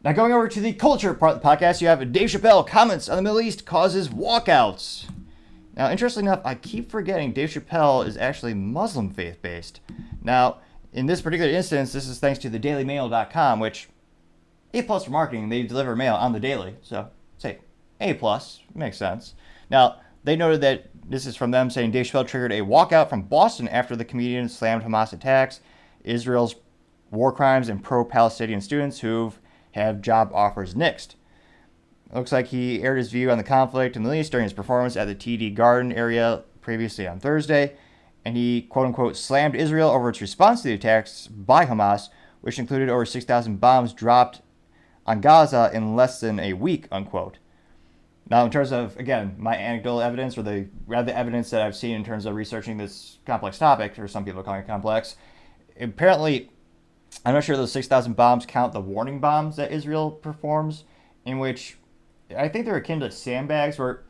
Now, going over to the culture part of the podcast, you have Dave Chappelle comments on the Middle East causes walkouts. Now, interestingly enough, I keep forgetting Dave Chappelle is actually Muslim faith-based. Now, in this particular instance, this is thanks to thedailymail.com, which A+ for marketing. They deliver mail on the daily, so say A+, makes sense. Now, they noted that this is from them saying Dave Chappelle triggered a walkout from Boston after the comedian slammed Hamas attacks, Israel's war crimes, and pro-Palestinian students who have job offers nixed. It looks like he aired his view on the conflict in the Middle East during his performance at the TD Garden area previously on Thursday, and he, quote-unquote, slammed Israel over its response to the attacks by Hamas, which included over 6,000 bombs dropped on Gaza in less than a week, unquote. Now, in terms of, again, my anecdotal evidence, or the evidence that I've seen in terms of researching this complex topic, or some people are calling it complex, apparently, I'm not sure those 6,000 bombs count the warning bombs that Israel performs, in which I think they're akin to sandbags, where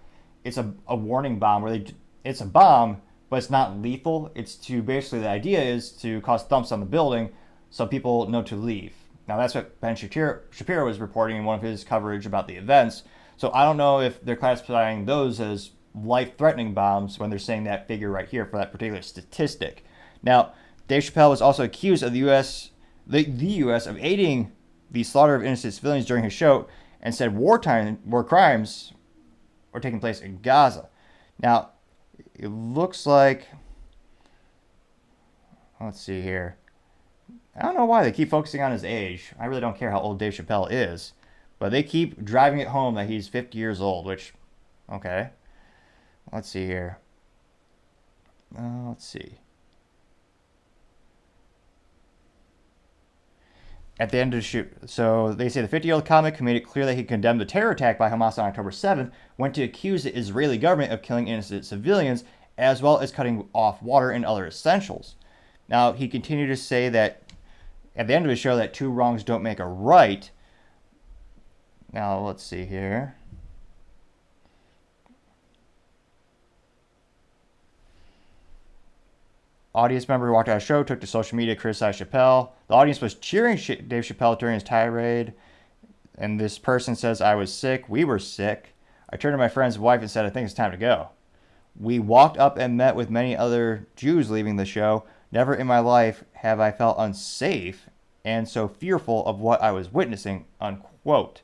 it's a warning bomb, where it's a bomb, but it's not lethal. It's to basically, the idea is to cause thumps on the building so people know to leave. Now, that's what Ben Shapiro was reporting in one of his coverage about the events. So I don't know if they're classifying those as life-threatening bombs when they're saying that figure right here for that particular statistic. Now, Dave Chappelle was also accused of the U.S. of aiding the slaughter of innocent civilians during his show, and said war crimes were taking place in Gaza. Now, it looks like, let's see here. I don't know why they keep focusing on his age. I really don't care how old Dave Chappelle is, but they keep driving it home that he's 50 years old, which, okay. Let's see here. Let's see. At the end of the shoot, so they say the 50-year-old comic, who made it clear that he condemned the terror attack by Hamas on October 7th, went to accuse the Israeli government of killing innocent civilians, as well as cutting off water and other essentials. Now, he continued to say that at the end of his show that two wrongs don't make a right. Now, let's see here. Audience member who walked out of the show took to social media to criticize Chappelle. The audience was cheering Dave Chappelle during his tirade. And this person says, "I was sick. We were sick. I turned to my friend's wife and said, I think it's time to go. We walked up and met with many other Jews leaving the show. Never in my life have I felt unsafe and so fearful of what I was witnessing," unquote.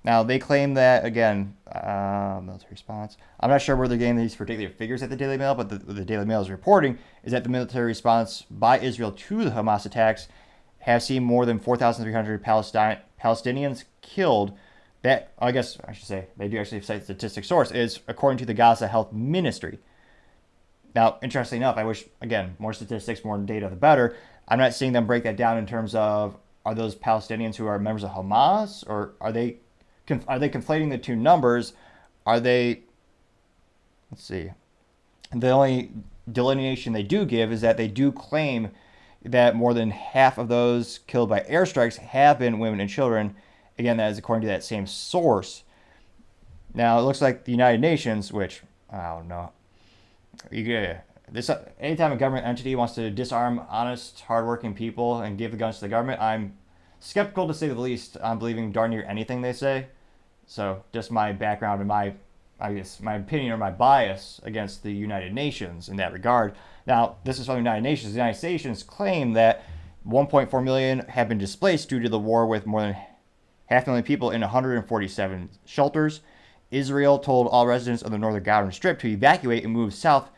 Now, they claim that, again, military response. I'm not sure where they're getting these particular figures at the Daily Mail, but the Daily Mail is reporting is that the military response by Israel to the Hamas attacks have seen more than 4,300 Palestinians killed. That, I guess I should say, they do actually cite statistic source, is according to the Gaza Health Ministry. Now, interestingly enough, I wish, again, more statistics, more data, the better. I'm not seeing them break that down in terms of, are those Palestinians who are members of Hamas, or are they conflating the two numbers? Are they, let's see, the only delineation they do give is that they do claim that more than half of those killed by airstrikes have been women and children. Again, that is according to that same source. Now, it looks like the United Nations, which, I don't know, anytime a government entity wants to disarm honest, hardworking people and give the guns to the government, I'm skeptical, to say the least, on believing darn near anything they say. So, just my background and my opinion or my bias against the United Nations in that regard. Now, this is from the United Nations. The United Nations claim that 1.4 million have been displaced due to the war, with more than 500,000 people in 147 shelters. Israel told all residents of the northern Gaza Strip to evacuate and move south,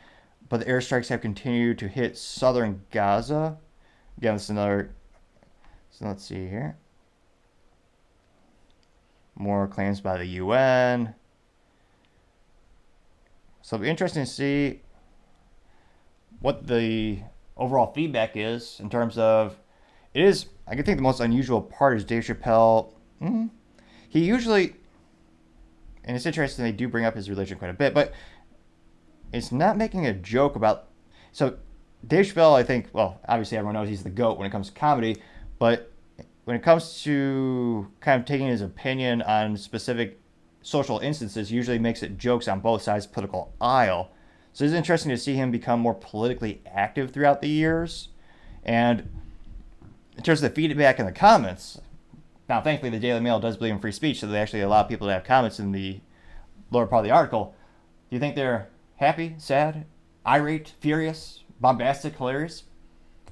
but the airstrikes have continued to hit southern Gaza. Again, this is another. So let's see here. More claims by the UN. So it'll be interesting to see what the overall feedback is in terms of, it is, I think the most unusual part is Dave Chappelle. He usually, and it's interesting they do bring up his religion quite a bit, but it's not making a joke about, so Dave Chappelle, I think, well, obviously everyone knows he's the GOAT when it comes to comedy, but when it comes to kind of taking his opinion on specific social instances, usually makes it jokes on both sides of the political aisle. So it's interesting to see him become more politically active throughout the years. And in terms of the feedback in the comments, Now, thankfully, the Daily Mail does believe in free speech, so they actually allow people to have comments in the lower part of the article. Do you think they're happy, sad, irate, furious, bombastic, hilarious?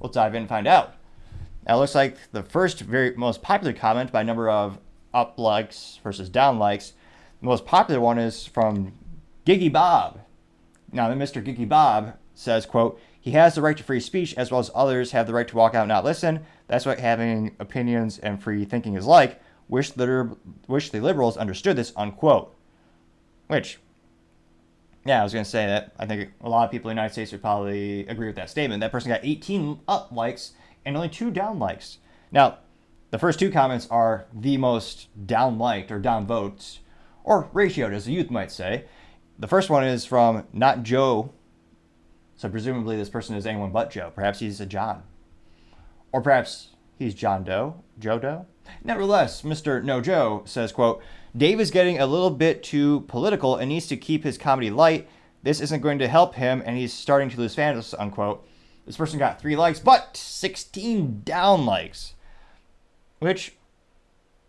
We'll dive in and find out. Now, it looks like the first most popular comment by number of up likes versus down likes, the most popular one is from Giggy Bob. Now, Mr. Giggy Bob says, quote, he has the right to free speech as well as others have the right to walk out and not listen. That's what having opinions and free thinking is like. Wish the liberals understood this, unquote. Which, yeah, I was going to say that. I think a lot of people in the United States would probably agree with that statement. That person got 18 up likes and only 2 down likes. Now, the first 2 comments are the most down liked or down votes, or ratioed, as the youth might say. The first one is from Not Joe. So presumably this person is anyone but Joe. Perhaps he's a John. Or perhaps he's John Doe, Joe Doe. Nevertheless, Mr. No Joe says, quote, Dave is getting a little bit too political and needs to keep his comedy light. This isn't going to help him and he's starting to lose fans, unquote. This person got 3 likes, but 16 down likes. Which,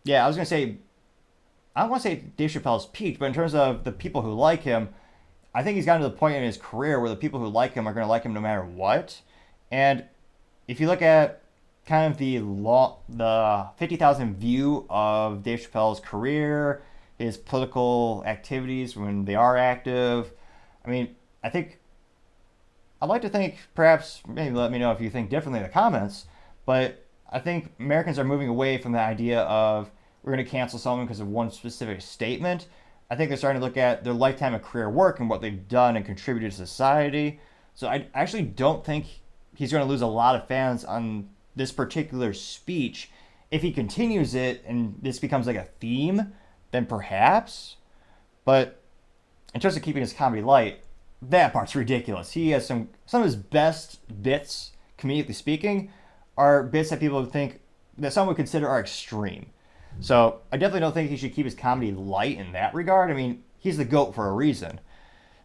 yeah, I was going to say, I don't want to say Dave Chappelle's peaked, but in terms of the people who like him, I think he's gotten to the point in his career where the people who like him are going to like him no matter what. And if you look at kind of the 50,000 view of Dave Chappelle's career, his political activities when they are active, I mean, I'd like to think, perhaps, maybe let me know if you think differently in the comments, but I think Americans are moving away from the idea of we're going to cancel someone because of one specific statement. I think they're starting to look at their lifetime of career work and what they've done and contributed to society. So I actually don't think he's going to lose a lot of fans on this particular speech. If he continues it and this becomes like a theme, then perhaps. But in terms of keeping his comedy light, that part's ridiculous. He has some of his best bits, comedically speaking, are bits that people would think that some would consider are extreme. So I definitely don't think he should keep his comedy light in that regard. I mean, he's the GOAT for a reason.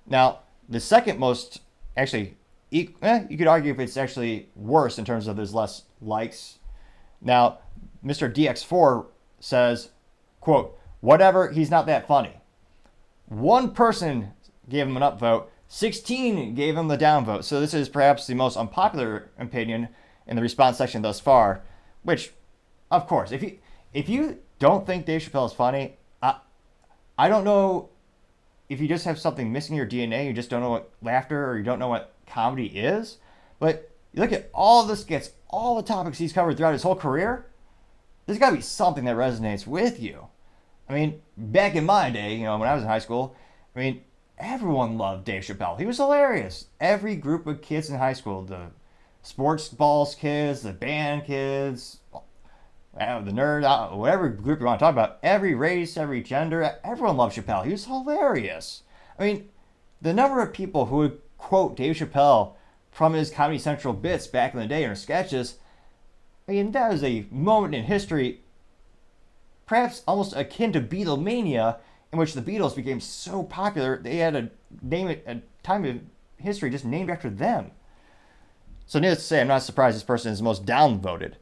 Now, the second most, actually, you could argue if it's actually worse in terms of there's less likes. Now, Mr. DX4 says, quote, whatever, he's not that funny. 1 person gave him an upvote, 16 gave him the downvote. So this is perhaps the most unpopular opinion in the response section thus far, which, of course, if you don't think Dave Chappelle is funny, I don't know if you just have something missing in your DNA, you just don't know what laughter or you don't know what comedy is. But you look at all the skits, all the topics he's covered throughout his whole career, there's got to be something that resonates with you. I mean, back in my day, when I was in high school, I mean, everyone loved Dave Chappelle. He was hilarious. Every group of kids in high school, the sports balls kids, the band kids, the nerd, whatever group you want to talk about, every race, every gender, everyone loved Chappelle. He was hilarious. I mean, the number of people who would quote Dave Chappelle from his Comedy Central bits back in the day in her sketches, I mean, that was a moment in history, perhaps almost akin to Beatlemania, in which the Beatles became so popular, they had a time of history just named after them. So needless to say, I'm not surprised this person is the most downvoted.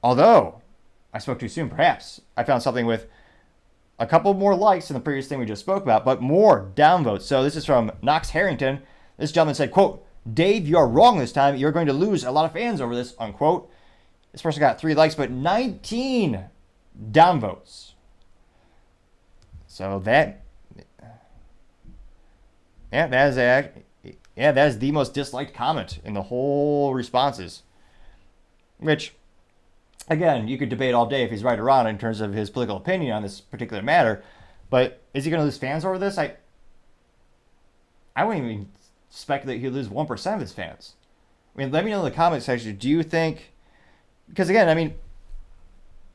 Although, I spoke too soon, perhaps. I found something with a couple more likes than the previous thing we just spoke about, but more downvotes. So this is from Knox Harrington. This gentleman said, quote, Dave, you're wrong this time. You're going to lose a lot of fans over this, unquote. This person got 3 likes, but 19 downvotes. So that is the most disliked comment in the whole responses. Which, again, you could debate all day if he's right or wrong in terms of his political opinion on this particular matter. But is he going to lose fans over this? I wouldn't even speculate he'd lose 1% of his fans. I mean, let me know in the comment section. Do you think? Because again, I mean,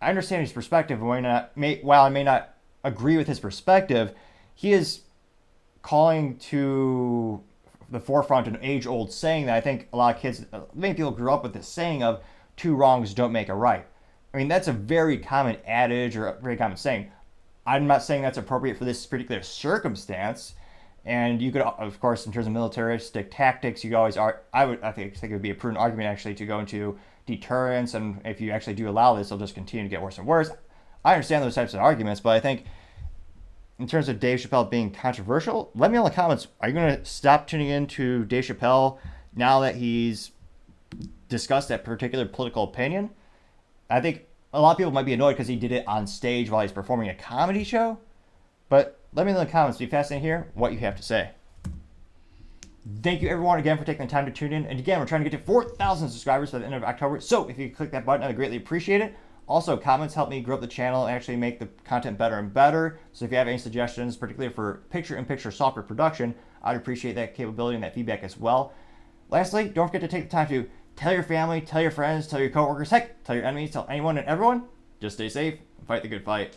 I understand his perspective. While I may not agree with his perspective, he is calling to the forefront an age-old saying that I think a lot of kids, many people grew up with this saying of 2 wrongs don't make a right. I mean, that's a very common adage or a very common saying. I'm not saying that's appropriate for this particular circumstance. And you could, of course, in terms of militaristic tactics, you could always, I think it would be a prudent argument actually to go into deterrence, and if you actually do allow this, it'll just continue to get worse and worse. I understand those types of arguments, but I think in terms of Dave Chappelle being controversial, let me know in the comments, are you going to stop tuning in to Dave Chappelle now that he's discussed that particular political opinion? I think a lot of people might be annoyed because he did it on stage while he's performing a comedy show, but let me know in the comments. Be fascinated to hear what you have to say. Thank you everyone again for taking the time to tune in. And again, we're trying to get to 4,000 subscribers by the end of October. So if you click that button, I'd greatly appreciate it. Also, comments help me grow up the channel and actually make the content better and better. So if you have any suggestions, particularly for picture-in-picture software production, I'd appreciate that capability and that feedback as well. Lastly, don't forget to take the time to tell your family, tell your friends, tell your coworkers, heck, tell your enemies, tell anyone and everyone. Just stay safe and fight the good fight.